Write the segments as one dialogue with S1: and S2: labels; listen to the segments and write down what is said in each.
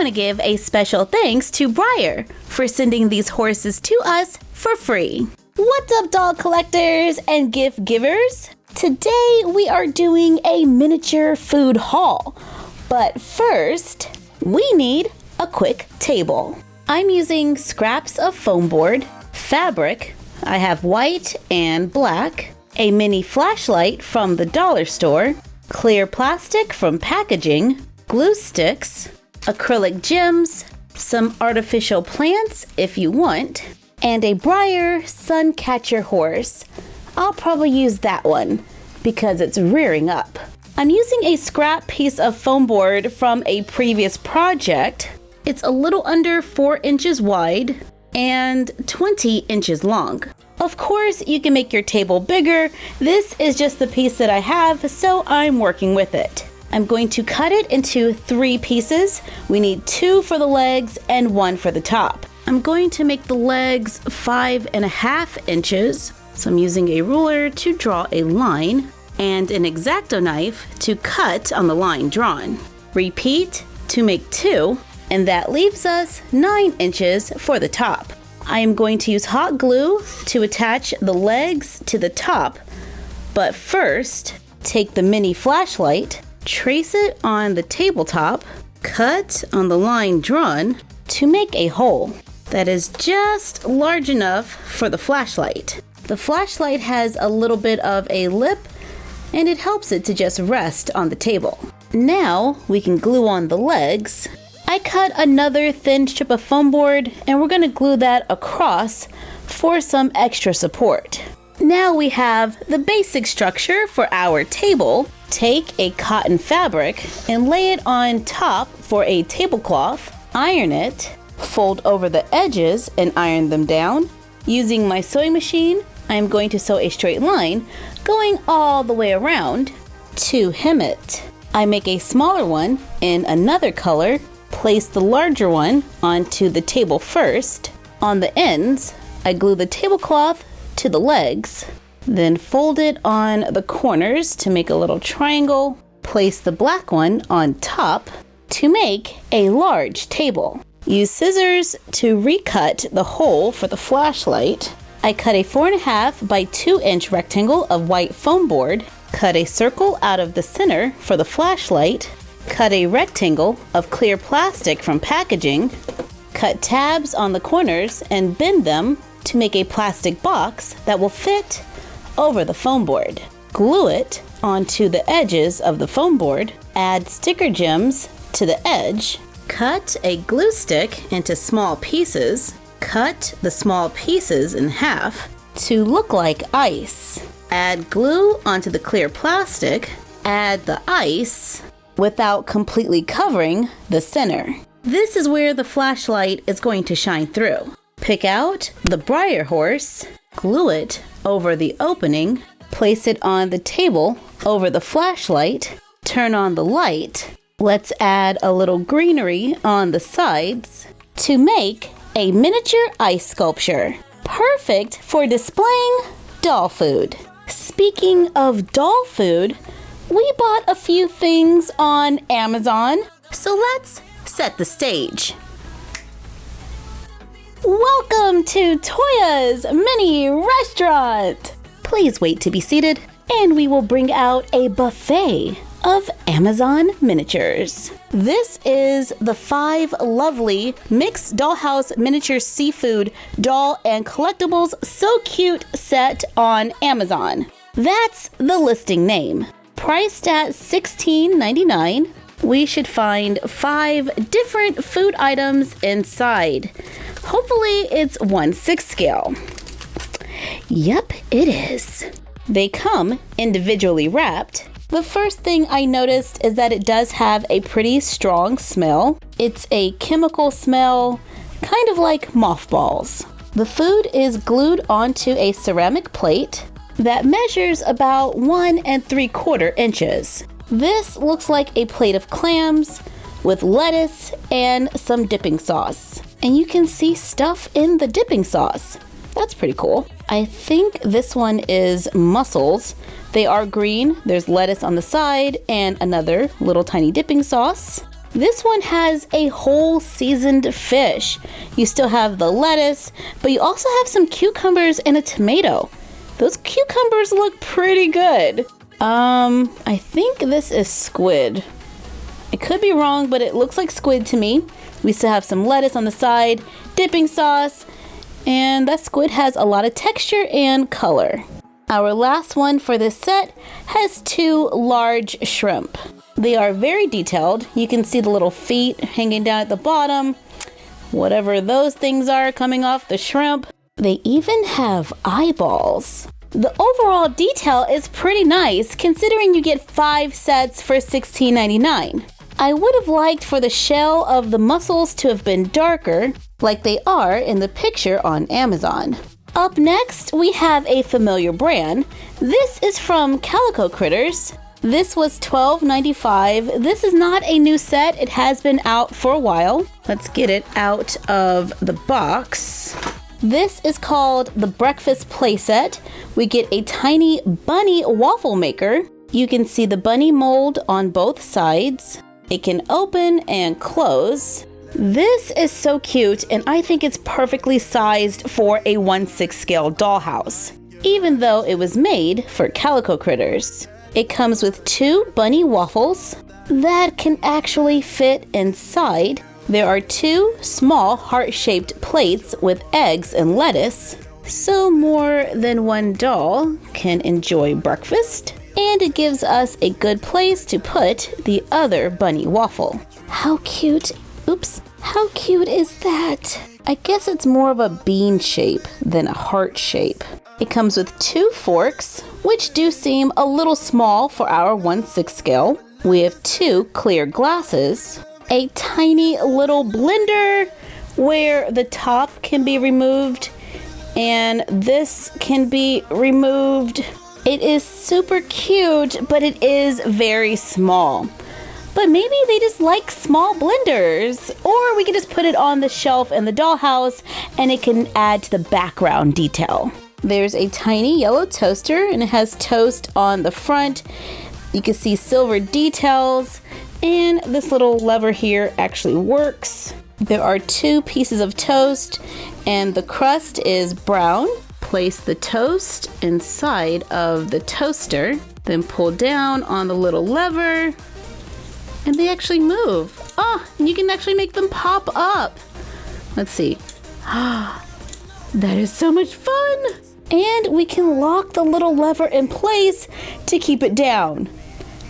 S1: want to give a special thanks to Briar for sending these horses to us for free. What's up, doll collectors and gift givers? Today we are doing a miniature food haul. But first, we need a quick table. I'm using scraps of foam board, fabric, I have white and black, a mini flashlight from the dollar store, clear plastic from packaging, glue sticks, acrylic gems, some artificial plants if you want, and a Briar sun catcher horse. I'll probably use that one because it's rearing up. I'm using a scrap piece of foam board from a previous project. It's a little under 4 inches wide and 20 inches long. Of course, you can make your table bigger. This is just the piece that I have, so I'm working with it. I'm going to cut it into 3 pieces. We need 2 for the legs and 1 for the top. I'm going to make the legs 5.5 inches. So I'm using a ruler to draw a line and an X-Acto knife to cut on the line drawn. Repeat to make 2, and that leaves us 9 inches for the top. I am going to use hot glue to attach the legs to the top, but first, take the mini flashlight, trace it on the tabletop, cut on the line drawn to make a hole that is just large enough for the flashlight. The flashlight has a little bit of a lip and it helps it to just rest on the table. Now we can glue on the legs. I cut another thin strip of foam board and we're going to glue that across for some extra support. Now we have the basic structure for our table. Take a cotton fabric and lay it on top for a tablecloth. Iron it, fold over the edges and iron them down. Using my sewing machine, I'm going to sew a straight line going all the way around to hem it. I make a smaller one in another color, place the larger one onto the table first. On the ends, I glue the tablecloth to the legs, then fold it on the corners to make a little triangle. Place the black one on top to make a large table. Use scissors to recut the hole for the flashlight. I cut a 4.5 by 2 inch rectangle of white foam board, cut a circle out of the center for the flashlight, cut a rectangle of clear plastic from packaging, cut tabs on the corners and bend them to make a plastic box that will fit over the foam board. Glue it onto the edges of the foam board, add sticker gems to the edge, cut a glue stick into small pieces, cut the small pieces in half to look like ice. Add glue onto the clear plastic, add the ice without completely covering the center. This is where the flashlight is going to shine through. Pick out the Briar horse, glue it over the opening, place it on the table over the flashlight, turn on the light. Let's add a little greenery on the sides to make a miniature ice sculpture, perfect for displaying doll food. Speaking of doll food, we bought a few things on Amazon, so let's set the stage. Welcome to Toya's mini restaurant. Please wait to be seated, and we will bring out a buffet of Amazon miniatures. This is the 5 lovely mixed dollhouse miniature seafood doll and collectibles So Cute set on Amazon. That's the listing name. Priced at $16.99, we should find 5 different food items inside. Hopefully it's 1/6 scale. Yep, it is. They come individually wrapped. The first thing I noticed is that it does have a pretty strong smell. It's a chemical smell, kind of like mothballs. The food is glued onto a ceramic plate that measures about 1 3/4 inches. This looks like a plate of clams with lettuce and some dipping sauce. And you can see stuff in the dipping sauce. That's pretty cool. I think this one is mussels. They are green. There's lettuce on the side and another little tiny dipping sauce. This one has a whole seasoned fish. You still have the lettuce, but you also have some cucumbers and a tomato. Those cucumbers look pretty good. I think this is squid. I could be wrong, but it looks like squid to me. We still have some lettuce on the side, dipping sauce, and that squid has a lot of texture and color. Our last one for this set has 2 large shrimp. They are very detailed. You can see the little feet hanging down at the bottom, whatever those things are coming off the shrimp. They even have eyeballs. The overall detail is pretty nice considering you get 5 sets for $16.99. I would have liked for the shell of the mussels to have been darker, like they are in the picture on Amazon. Up next, we have a familiar brand. This is from Calico Critters. This was $12.95. This is not a new set. It has been out for a while. Let's get it out of the box. This is called the Breakfast Playset. We get a tiny bunny waffle maker. You can see the bunny mold on both sides. It can open and close. This is so cute, and I think it's perfectly sized for a 1/6 scale dollhouse, even though it was made for Calico Critters. It comes with 2 bunny waffles that can actually fit inside. There are 2 small heart-shaped plates with eggs and lettuce, so more than one doll can enjoy breakfast, and it gives us a good place to put the other bunny waffle. How cute! Oops, how cute is that? I guess it's more of a bean shape than a heart shape. It comes with 2 forks, which do seem a little small for our 1/6 scale. We have 2 clear glasses, a tiny little blender where the top can be removed and this can be removed. It is super cute, but it is very small. But maybe they just like small blenders, or we can just put it on the shelf in the dollhouse and it can add to the background detail. There's a tiny yellow toaster and it has toast on the front. You can see silver details, and this little lever here actually works. There are 2 pieces of toast and the crust is brown. Place the toast inside of the toaster, then pull down on the little lever, and they actually move. Oh, and you can actually make them pop up. Let's see. That is so much fun. And we can lock the little lever in place to keep it down.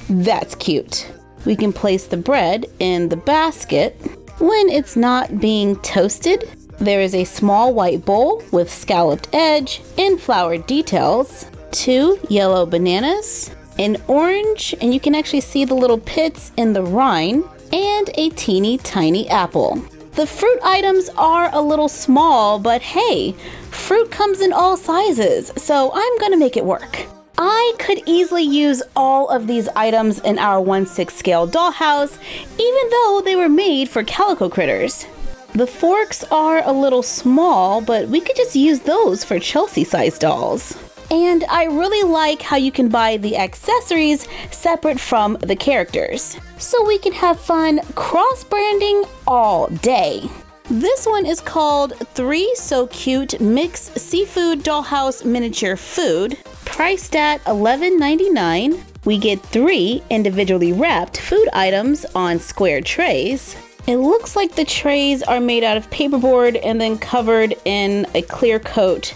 S1: That's cute. We can place the bread in the basket when it's not being toasted. There is a small white bowl with scalloped edge and flowered details, 2 yellow bananas, an orange, and you can actually see the little pits in the rind, and a teeny tiny apple. The fruit items are a little small, but hey, fruit comes in all sizes, so I'm gonna make it work. I could easily use all of these items in our 1/6 scale dollhouse, even though they were made for Calico Critters. The forks are a little small, but we could just use those for Chelsea-sized dolls. And I really like how you can buy the accessories separate from the characters, so we can have fun cross-branding all day. This one is called 3 So Cute Mix Seafood Dollhouse Miniature Food, priced at $11.99. We get 3 individually wrapped food items on square trays. It looks like the trays are made out of paperboard and then covered in a clear coat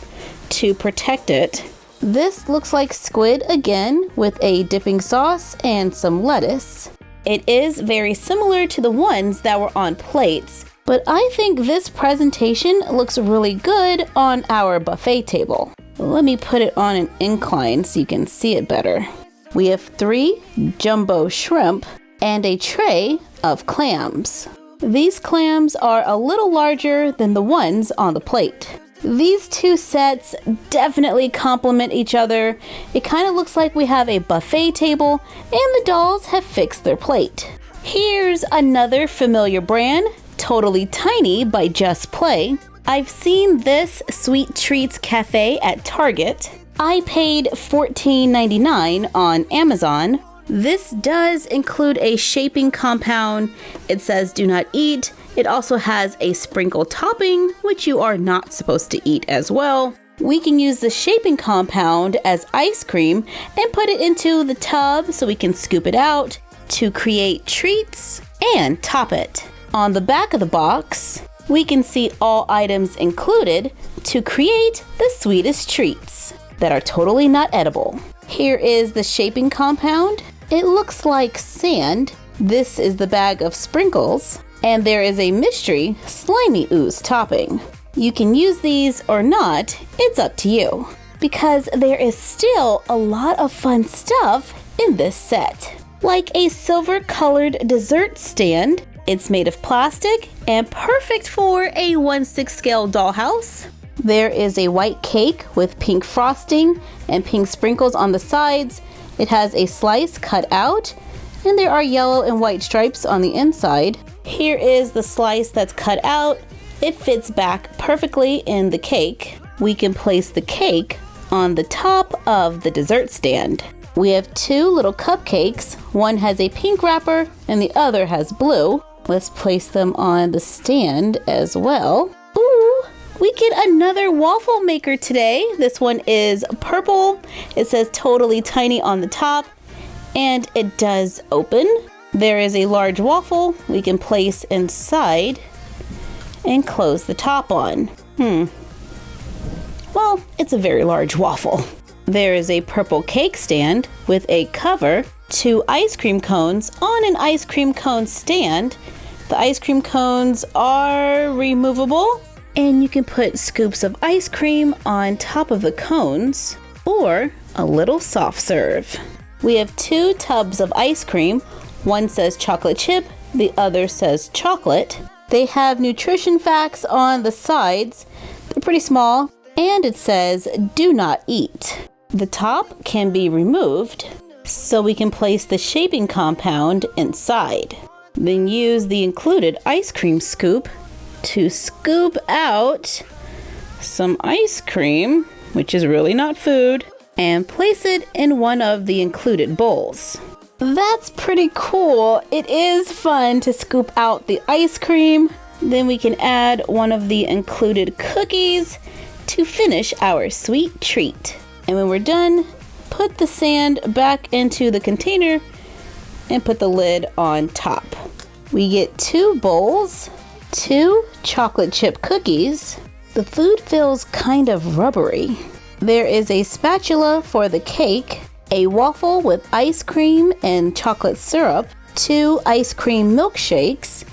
S1: to protect it. This looks like squid again, with a dipping sauce and some lettuce. It is very similar to the ones that were on plates, but I think this presentation looks really good on our buffet table. Let me put it on an incline so you can see it better. We have 3 jumbo shrimp and a tray of clams. These clams are a little larger than the ones on the plate. These 2 sets definitely complement each other. It kind of looks like we have a buffet table and the dolls have fixed their plate. Here's another familiar brand, Totally Tiny by Just Play. I've seen this Sweet Treats Cafe at Target. I paid $14.99 on Amazon. This does include a shaping compound. It says do not eat. It also has a sprinkle topping, which you are not supposed to eat as well. We can use the shaping compound as ice cream and put it into the tub so we can scoop it out to create treats and top it. On the back of the box, we can see all items included to create the sweetest treats that are totally not edible. Here is the shaping compound. It looks like sand. This is the bag of sprinkles, and there is a mystery slimy ooze topping. You can use these or not, it's up to you, because there is still a lot of fun stuff in this set. Like a silver colored dessert stand. It's made of plastic and perfect for a 1/6 scale dollhouse. There is a white cake with pink frosting and pink sprinkles on the sides. It has a slice cut out, and there are yellow and white stripes on the inside. Here is the slice that's cut out. It fits back perfectly in the cake. We can place the cake on the top of the dessert stand. We have 2 little cupcakes. One has a pink wrapper and the other has blue. Let's place them on the stand as well. Ooh, we get another waffle maker today. This one is purple. It says totally tiny on the top, and it does open. There is a large waffle we can place inside and close the top on. Well, it's a very large waffle. There is a purple cake stand with a cover, 2 ice cream cones on an ice cream cone stand. The ice cream cones are removable, and you can put scoops of ice cream on top of the cones or a little soft serve. We have 2 tubs of ice cream. One says chocolate chip, the other says chocolate. They have nutrition facts on the sides. They're pretty small, and it says do not eat. The top can be removed so we can place the shaping compound inside. Then use the included ice cream scoop to scoop out some ice cream, which is really not food, and place it in one of the included bowls. That's pretty cool. It is fun to scoop out the ice cream. Then we can add one of the included cookies to finish our sweet treat. And when we're done, put the sand back into the container and put the lid on top. We get 2 bowls, 2 chocolate chip cookies. The food feels kind of rubbery. There is a spatula for the cake, a waffle with ice cream and chocolate syrup, 2 ice cream milkshakes,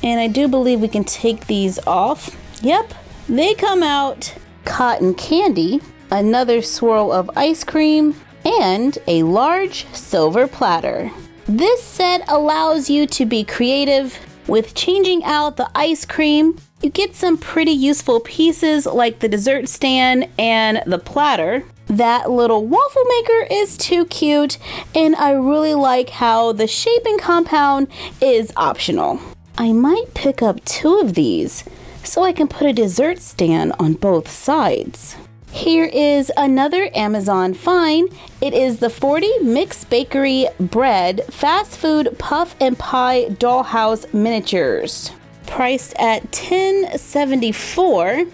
S1: and I do believe we can take these off. Yep, they come out. Cotton candy, another swirl of ice cream, and a large silver platter. This set allows you to be creative with changing out the ice cream. You get some pretty useful pieces like the dessert stand and the platter. That little waffle maker is too cute, and I really like how the shaping compound is optional. I might pick up 2 of these so I can put a dessert stand on both sides. Here is another Amazon find. It is the 40 Mixed Bakery Bread Fast Food Puff and Pie Dollhouse Miniatures. Priced at $10.74.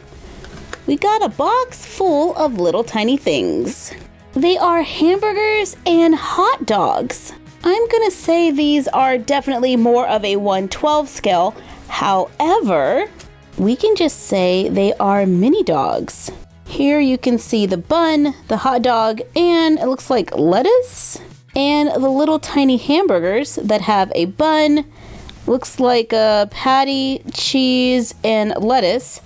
S1: We got a box full of little tiny things. They are hamburgers and hot dogs. I'm gonna say these are definitely more of a 1/12 scale. However, we can just say they are mini dogs. Here you can see the bun, the hot dog, and it looks like lettuce. And the little tiny hamburgers that have a bun, looks like a patty, cheese, and lettuce.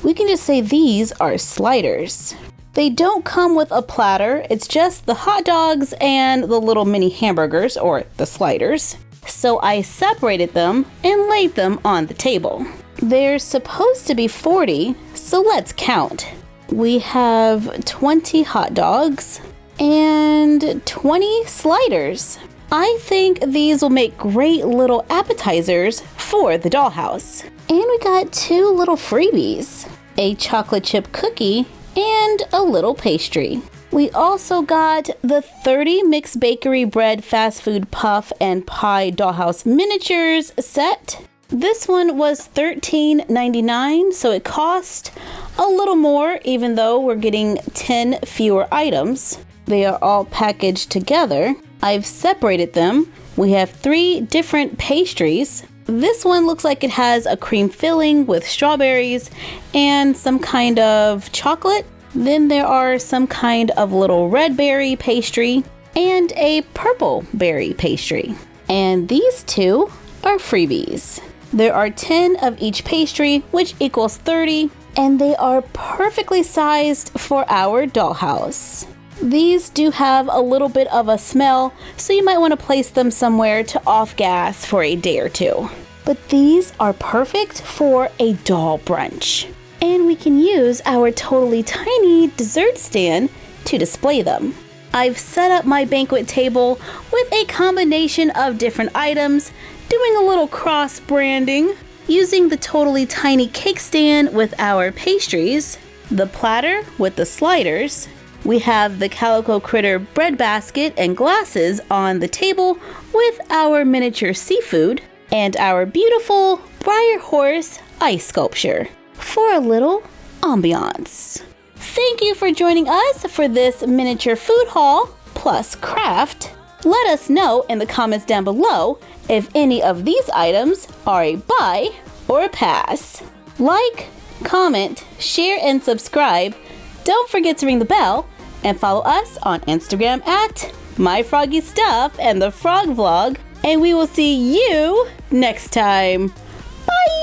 S1: We can just say these are sliders. They don't come with a platter. It's just the hot dogs and the little mini hamburgers, or the sliders. So I separated them and laid them on the table. There's supposed to be 40, so let's count. We have 20 hot dogs and 20 sliders. I think these will make great little appetizers for the dollhouse. And we got 2 little freebies, a chocolate chip cookie and a little pastry. We also got the 30 mixed bakery bread fast food puff and pie dollhouse miniatures set. This one was $13.99, so it cost a little more even though we're getting 10 fewer items. They are all packaged together. I've separated them. We have 3 different pastries. This one looks like it has a cream filling with strawberries and some kind of chocolate. Then there are some kind of little red berry pastry and a purple berry pastry. And these 2 are freebies. There are 10 of each pastry, which equals 30, and they are perfectly sized for our dollhouse. These do have a little bit of a smell, so you might want to place them somewhere to off gas for a day or 2. But these are perfect for a doll brunch. And we can use our totally tiny dessert stand to display them. I've set up my banquet table with a combination of different items, doing a little cross branding, using the totally tiny cake stand with our pastries, the platter with the sliders. We have the Calico Critter bread basket and glasses on the table with our miniature seafood, and our beautiful Briar Horse ice sculpture for a little ambiance. Thank you for joining us for this miniature food haul plus craft. Let us know in the comments down below if any of these items are a buy or a pass. Like, comment, share, and subscribe. Don't forget to ring the bell and follow us on Instagram at MyFroggyStuff and the Frog Vlog. And we will see you next time. Bye!